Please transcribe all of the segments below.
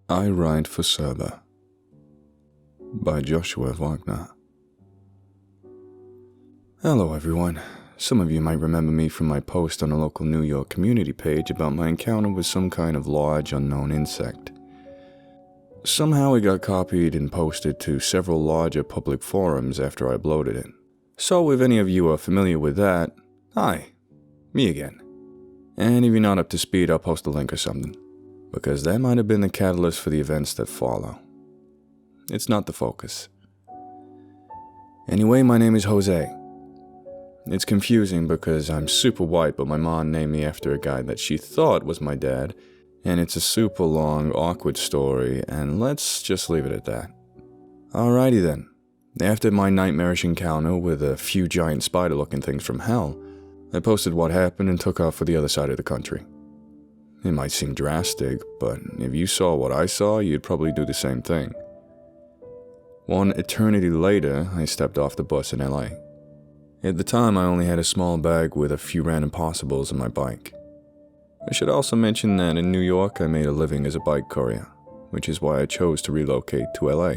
I Ride for Cerber by Joshua Wagner. Hello everyone. Some of you might remember me from my post on a local New York community page about my encounter with some kind of large unknown insect. Somehow it got copied and posted to several larger public forums after I uploaded it. So if any of you are familiar with that, hi, me again. And if you're not up to speed, I'll post a link or something, because that might have been the catalyst for the events that follow. It's not the focus. Anyway, my name is Jose. It's confusing because I'm super white, but my mom named me after a guy that she thought was my dad, and it's a super long, awkward story, and let's just leave it at that. Alrighty then. After my nightmarish encounter with a few giant spider-looking things from hell, I posted what happened and took off for the other side of the country. It might seem drastic, but if you saw what I saw, you'd probably do the same thing. One eternity later, I stepped off the bus in LA. At the time, I only had a small bag with a few random possibles on my bike. I should also mention that in New York, I made a living as a bike courier, which is why I chose to relocate to LA.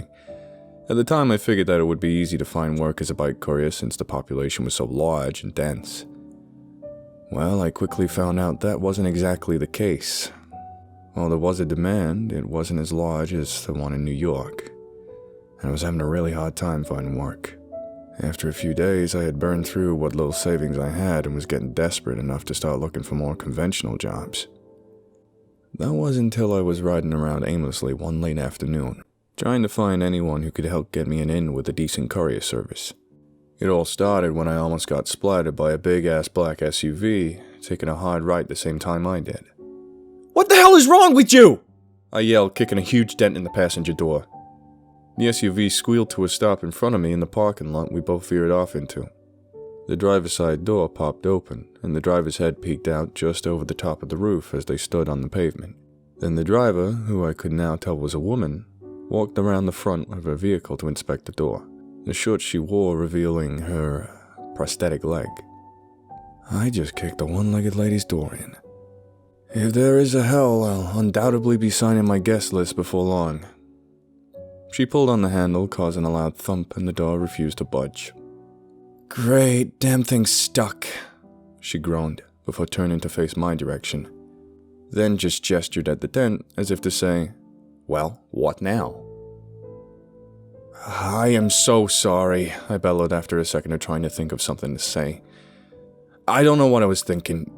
At the time, I figured that it would be easy to find work as a bike courier since the population was so large and dense. Well, I quickly found out that wasn't exactly the case. While there was a demand, it wasn't as large as the one in New York, and I was having a really hard time finding work. After a few days, I had burned through what little savings I had and was getting desperate enough to start looking for more conventional jobs. That was until I was riding around aimlessly one late afternoon, trying to find anyone who could help get me an in with a decent courier service. It all started when I almost got splattered by a big-ass black SUV, taking a hard right the same time I did. What the hell is wrong with you? I yelled, kicking a huge dent in the passenger door. The SUV squealed to a stop in front of me in the parking lot we both veered off into. The driver's side door popped open, and the driver's head peeked out just over the top of the roof as they stood on the pavement. Then the driver, who I could now tell was a woman, walked around the front of her vehicle to inspect the door, the shorts she wore revealing her prosthetic leg. I just kicked the one-legged lady's door in. If there is a hell, I'll undoubtedly be signing my guest list before long. She pulled on the handle, causing a loud thump, and the door refused to budge. Great, damn thing's stuck, she groaned, before turning to face my direction. Then just gestured at the dent, as if to say, "Well, what now?" I am so sorry, I bellowed after a second of trying to think of something to say. I don't know what I was thinking.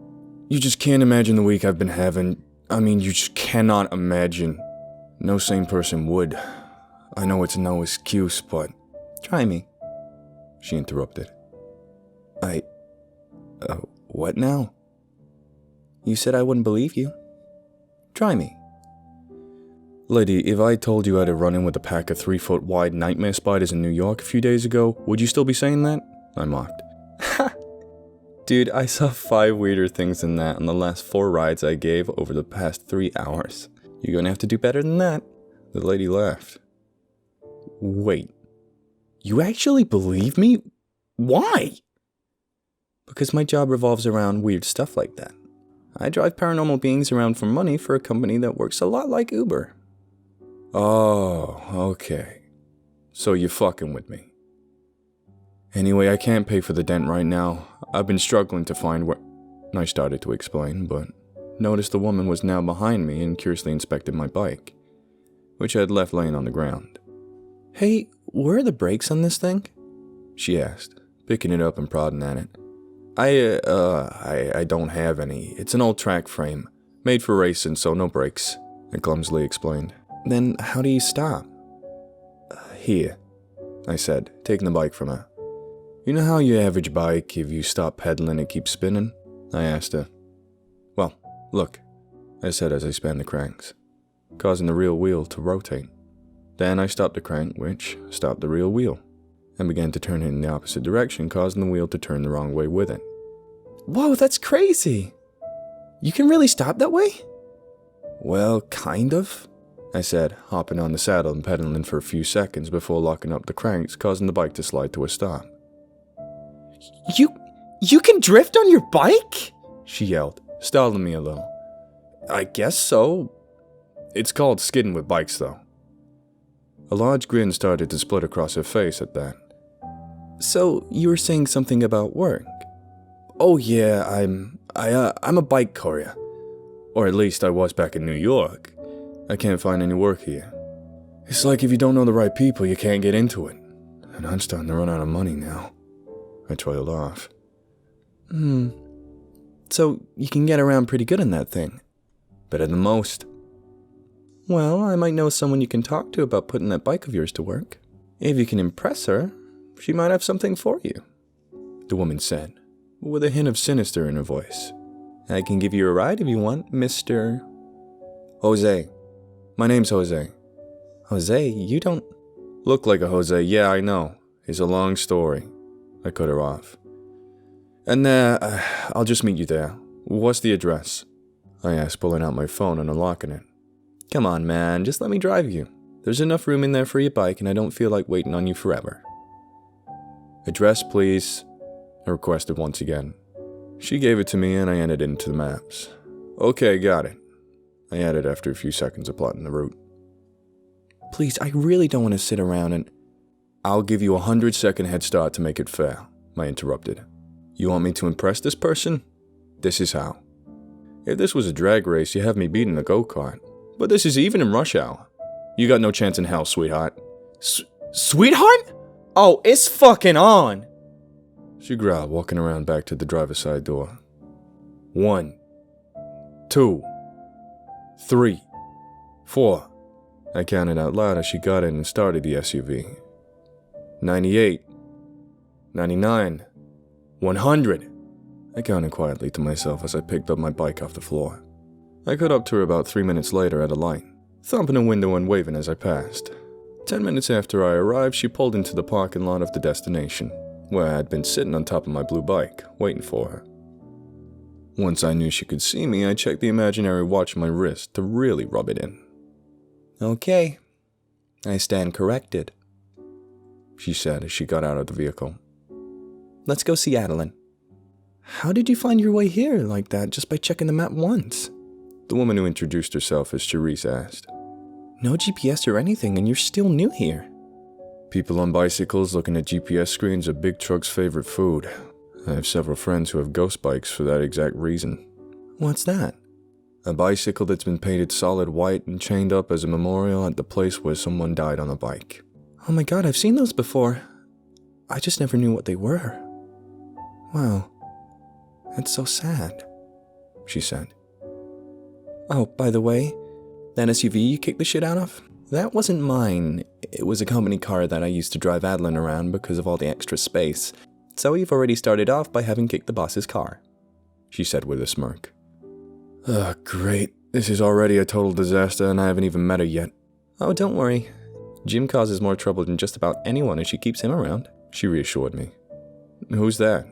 You just can't imagine the week I've been having. You just cannot imagine. No sane person would. I know it's no excuse, but... Try me, she interrupted. What now? You said I wouldn't believe you. Try me. Lady, if I told you I had a run-in with a pack of 3-foot wide nightmare spiders in New York a few days ago, would you still be saying that? I mocked. Dude, I saw 5 weirder things than that on the last 4 rides I gave over the past 3 hours. You're gonna have to do better than that. The lady laughed. Wait, you actually believe me? Why? Because my job revolves around weird stuff like that. I drive paranormal beings around for money for a company that works a lot like Uber. Oh, okay. So you're fucking with me. Anyway, I can't pay for the dent right now. I've been struggling to find where... I started to explain, but noticed the woman was now behind me and curiously inspected my bike, which I had left laying on the ground. Hey, where are the brakes on this thing? She asked, picking it up and prodding at it. I don't have any. It's an old track frame, made for racing, so no brakes, I clumsily explained. Then how do you stop? Here, I said, taking the bike from her. You know how your average bike, if you stop pedaling, it keeps spinning? I asked her. Well, look, I said as I spun the cranks, causing the rear wheel to rotate. Then I stopped the crank, which stopped the rear wheel, and began to turn it in the opposite direction, causing the wheel to turn the wrong way with it. Whoa, that's crazy! You can really stop that way? Well, kind of, I said, hopping on the saddle and pedaling for a few seconds before locking up the cranks, causing the bike to slide to a stop. You can drift on your bike? She yelled, startling me a little. I guess so. It's called skidding with bikes, though. A large grin started to split across her face at that. So, you were saying something about work? Oh yeah, I'm a bike courier. Or at least I was back in New York. I can't find any work here. It's like if you don't know the right people, you can't get into it. And I'm starting to run out of money now. I trailed off. So, you can get around pretty good in that thing? Better than most. Well, I might know someone you can talk to about putting that bike of yours to work. If you can impress her, she might have something for you, the woman said, with a hint of sinister in her voice. I can give you a ride if you want, Mr. Jose. My name's Jose. Jose, you don't look like a Jose. Yeah, I know. It's a long story. I cut her off. And I'll just meet you there. What's the address? I asked, pulling out my phone and unlocking it. Come on, man, just let me drive you. There's enough room in there for your bike, and I don't feel like waiting on you forever. Address, please, I requested once again. She gave it to me, and I entered it into the maps. Okay, got it. I added after a few seconds of plotting the route. Please, I really don't want to sit around and... I'll give you a 100-second head start to make it fair, I interrupted. You want me to impress this person? This is how. If this was a drag race, you have me beating a go-kart. But this is even in rush hour. You got no chance in hell, sweetheart. Sweetheart? Oh, it's fucking on! She growled, walking around back to the driver's side door. 1, 2, 3, 4. I counted out loud as she got in and started the SUV. 98, 99, 100. I counted quietly to myself as I picked up my bike off the floor. I caught up to her about 3 minutes later at a light, thumping a window and waving as I passed. 10 minutes after I arrived, she pulled into the parking lot of the destination, where I had been sitting on top of my blue bike, waiting for her. Once I knew she could see me, I checked the imaginary watch on my wrist to really rub it in. Okay, I stand corrected, she said as she got out of the vehicle. Let's go see Adeline. How did you find your way here like that just by checking the map once? The woman who introduced herself as Cherise asked. No GPS or anything, and you're still new here. People on bicycles looking at GPS screens are Big Truck's favorite food. I have several friends who have ghost bikes for that exact reason. What's that? A bicycle that's been painted solid white and chained up as a memorial at the place where someone died on a bike. Oh my god, I've seen those before. I just never knew what they were. Wow, that's so sad, she said. Oh, by the way, that SUV you kicked the shit out of? That wasn't mine. It was a company car that I used to drive Adeline around because of all the extra space. So you've already started off by having kicked the boss's car, she said with a smirk. Oh, great. This is already a total disaster and I haven't even met her yet. Oh, don't worry. Jim causes more trouble than just about anyone and she keeps him around, she reassured me. Who's that?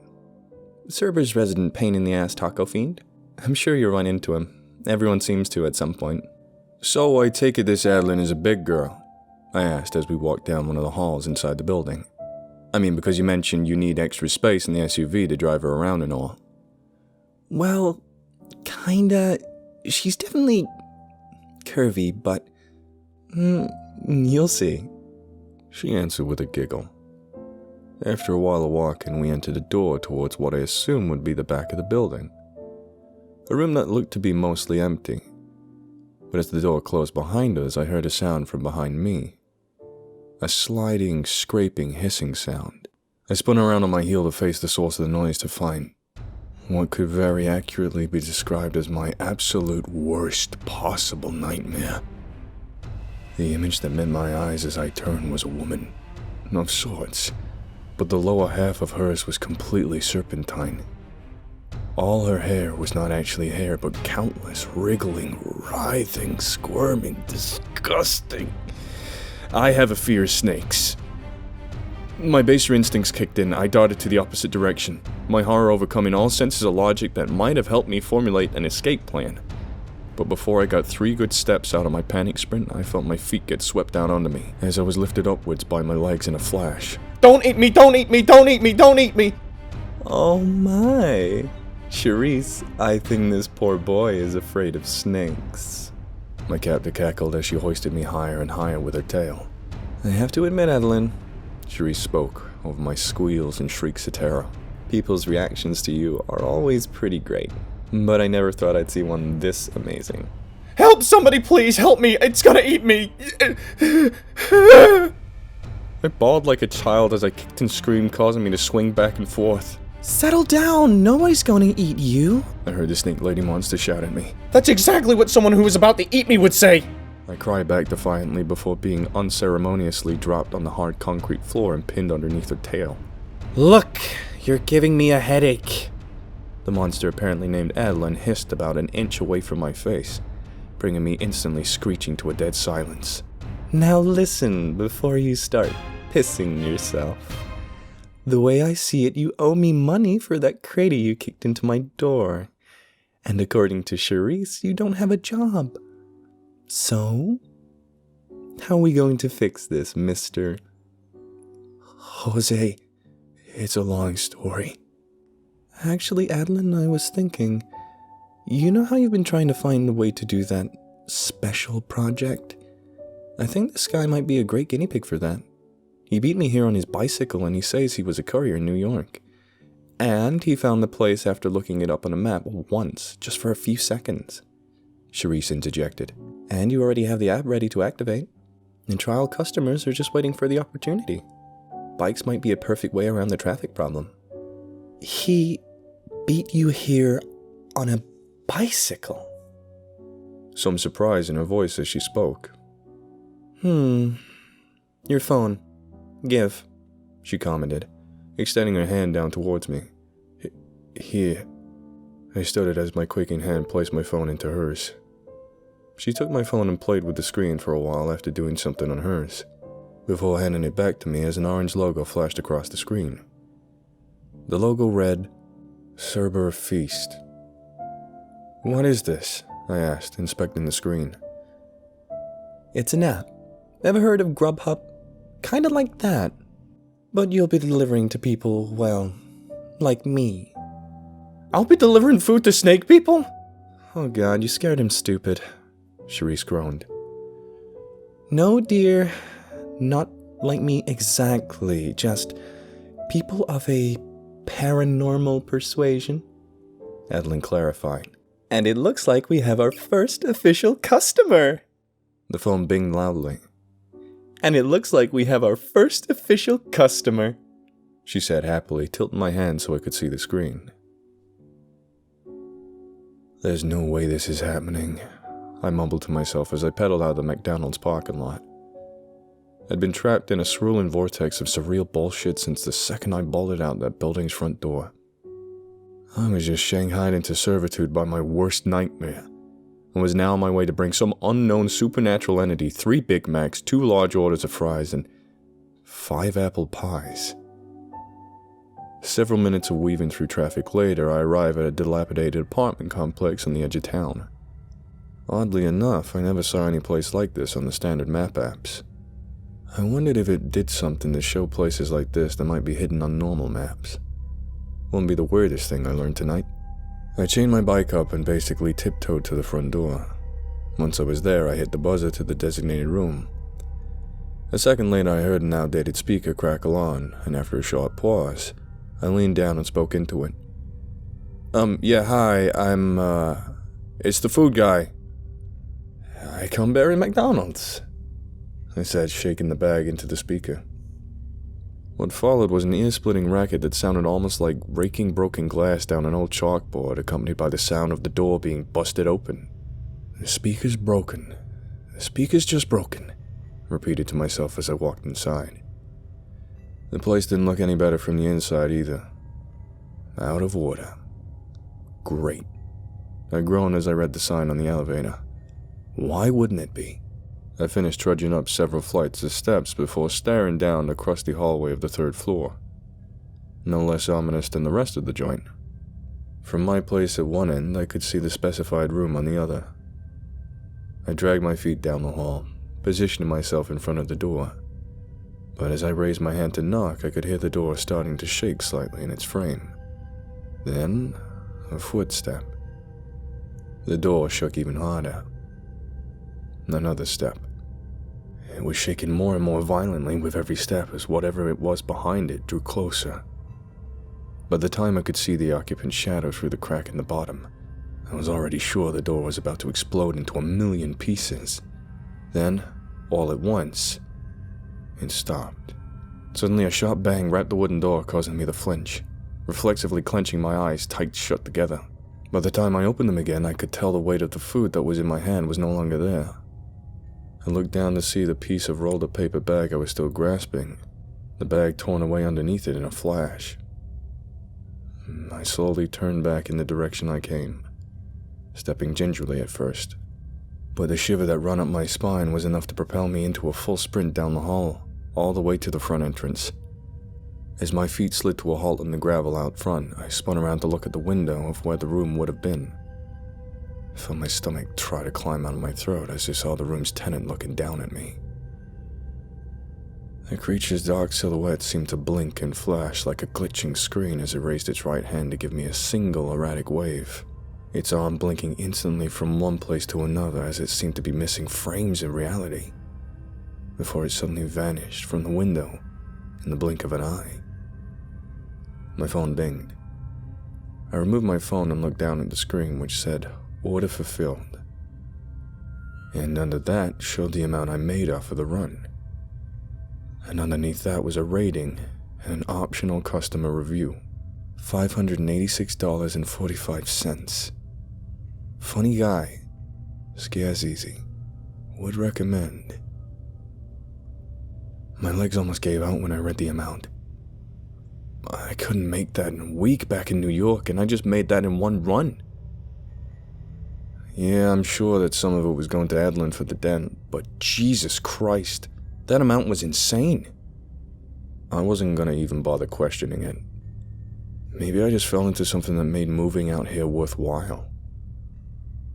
Cerber's resident pain-in-the-ass taco fiend. I'm sure you'll run into him. Everyone seems to at some point. So I take it this Adeline is a big girl? I asked as we walked down one of the halls inside the building. I mean, because you mentioned you need extra space in the SUV to drive her around and all. Well, kinda. She's definitely curvy, but you'll see, she answered with a giggle. After a while of walking, we entered a door towards what I assumed would be the back of the building. A room that looked to be mostly empty. But as the door closed behind us, I heard a sound from behind me. A sliding, scraping, hissing sound. I spun around on my heel to face the source of the noise to find what could very accurately be described as my absolute worst possible nightmare. The image that met my eyes as I turned was a woman, of sorts, but the lower half of hers was completely serpentine. All her hair was not actually hair, but countless, wriggling, writhing, squirming, disgusting. I have a fear of snakes. My baser instincts kicked in. I darted to the opposite direction, my horror overcoming all senses of logic that might have helped me formulate an escape plan. But before I got 3 good steps out of my panic sprint, I felt my feet get swept down onto me as I was lifted upwards by my legs in a flash. Don't eat me! Don't eat me! Don't eat me! Don't eat me! Oh my. Cherise, I think this poor boy is afraid of snakes. My captor cackled as she hoisted me higher and higher with her tail. I have to admit, Adeline, Cherise spoke over my squeals and shrieks of terror. People's reactions to you are always pretty great, but I never thought I'd see one this amazing. Help! Somebody please help me! It's gonna eat me! I bawled like a child as I kicked and screamed, causing me to swing back and forth. Settle down, nobody's gonna eat you. I heard the snake lady monster shout at me. That's exactly what someone who was about to eat me would say! I cried back defiantly before being unceremoniously dropped on the hard concrete floor and pinned underneath her tail. Look, you're giving me a headache. The monster, apparently named Adeline, hissed about an inch away from my face, bringing me instantly screeching to a dead silence. Now listen before you start pissing yourself. The way I see it, you owe me money for that crater you kicked into my door. And according to Cherise, you don't have a job. So, how are we going to fix this, mister? Jose, it's a long story. Actually, Adeline, I was thinking, you know how you've been trying to find a way to do that special project? I think this guy might be a great guinea pig for that. He beat me here on his bicycle and he says he was a courier in New York. And he found the place after looking it up on a map once, just for a few seconds. Cherise interjected. And you already have the app ready to activate. And trial customers are just waiting for the opportunity. Bikes might be a perfect way around the traffic problem. He beat you here on a bicycle? Some surprise in her voice as she spoke. Your phone. Give, she commented, extending her hand down towards me. Here. I stuttered as my quaking hand placed my phone into hers. She took my phone and played with the screen for a while after doing something on hers, before handing it back to me as an orange logo flashed across the screen. The logo read, Cerber Feast. What is this? I asked, inspecting the screen. It's an app. Ever heard of Grubhub? Kinda like that. But you'll be delivering to people, well, like me. I'll be delivering food to snake people? Oh god, you scared him stupid. Cherise groaned. No, dear. Not like me exactly. Just people of a paranormal persuasion. Adeline clarified. And it looks like we have our first official customer. The phone binged loudly. And it looks like we have our first official customer, she said happily, tilting my hand so I could see the screen. There's no way this is happening, I mumbled to myself as I pedaled out of the McDonald's parking lot. I'd been trapped in a swirling vortex of surreal bullshit since the second I bolted out that building's front door. I was just shanghaied into servitude by my worst nightmare, and was now on my way to bring some unknown supernatural entity 3 Big Macs, 2 large orders of fries, and 5 apple pies. Several minutes of weaving through traffic later, I arrive at a dilapidated apartment complex on the edge of town. Oddly enough, I never saw any place like this on the standard map apps. I wondered if it did something to show places like this that might be hidden on normal maps. Wouldn't be the weirdest thing I learned tonight. I chained my bike up and basically tiptoed to the front door. Once I was there, I hit the buzzer to the designated room. A second later, I heard an outdated speaker crackle on, and after a short pause, I leaned down and spoke into it. Yeah, hi, it's the food guy. I come bearing McDonald's, I said, shaking the bag into the speaker. What followed was an ear-splitting racket that sounded almost like raking broken glass down an old chalkboard, accompanied by the sound of the door being busted open. The speaker's broken. The speaker's just broken, repeated to myself as I walked inside. The place didn't look any better from the inside either. Out of order. Great. I groaned as I read the sign on the elevator. Why wouldn't it be? I finished trudging up several flights of steps before staring down the crusty hallway of the 3rd floor. No less ominous than the rest of the joint. From my place at one end, I could see the specified room on the other. I dragged my feet down the hall, positioning myself in front of the door. But as I raised my hand to knock, I could hear the door starting to shake slightly in its frame. Then, a footstep. The door shook even harder. Another step. It was shaking more and more violently with every step as whatever it was behind it drew closer. By the time I could see the occupant's shadow through the crack in the bottom, I was already sure the door was about to explode into a million pieces. Then, all at once, it stopped. Suddenly a sharp bang rapped the wooden door, causing me to flinch, reflexively clenching my eyes tight shut together. By the time I opened them again, I could tell the weight of the food that was in my hand was no longer there. I looked down to see the piece of rolled-up paper bag I was still grasping, the bag torn away underneath it in a flash. I slowly turned back in the direction I came, stepping gingerly at first, but the shiver that ran up my spine was enough to propel me into a full sprint down the hall, all the way to the front entrance. As my feet slid to a halt on the gravel out front, I spun around to look at the window of where the room would have been. I felt my stomach try to climb out of my throat as I saw the room's tenant looking down at me. The creature's dark silhouette seemed to blink and flash like a glitching screen as it raised its right hand to give me a single erratic wave, its arm blinking instantly from one place to another as it seemed to be missing frames in reality, before it suddenly vanished from the window in the blink of an eye. My phone dinged. I removed my phone and looked down at the screen, which said, "Order fulfilled." And under that showed the amount I made off of the run. And underneath that was a rating and an optional customer review. $586.45. Funny guy. Scares easy. Would recommend. My legs almost gave out when I read the amount. I couldn't make that in a week back in New York, and I just made that in one run. Yeah, I'm sure that some of it was going to Adlin for the dent, but Jesus Christ, that amount was insane. I wasn't gonna even bother questioning it. Maybe I just fell into something that made moving out here worthwhile.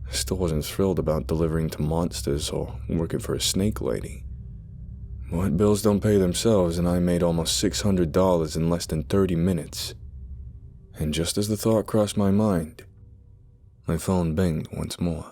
I still wasn't thrilled about delivering to monsters or working for a snake lady. But bills don't pay themselves, and I made almost $600 in less than 30 minutes. And just as the thought crossed my mind, my phone binged once more.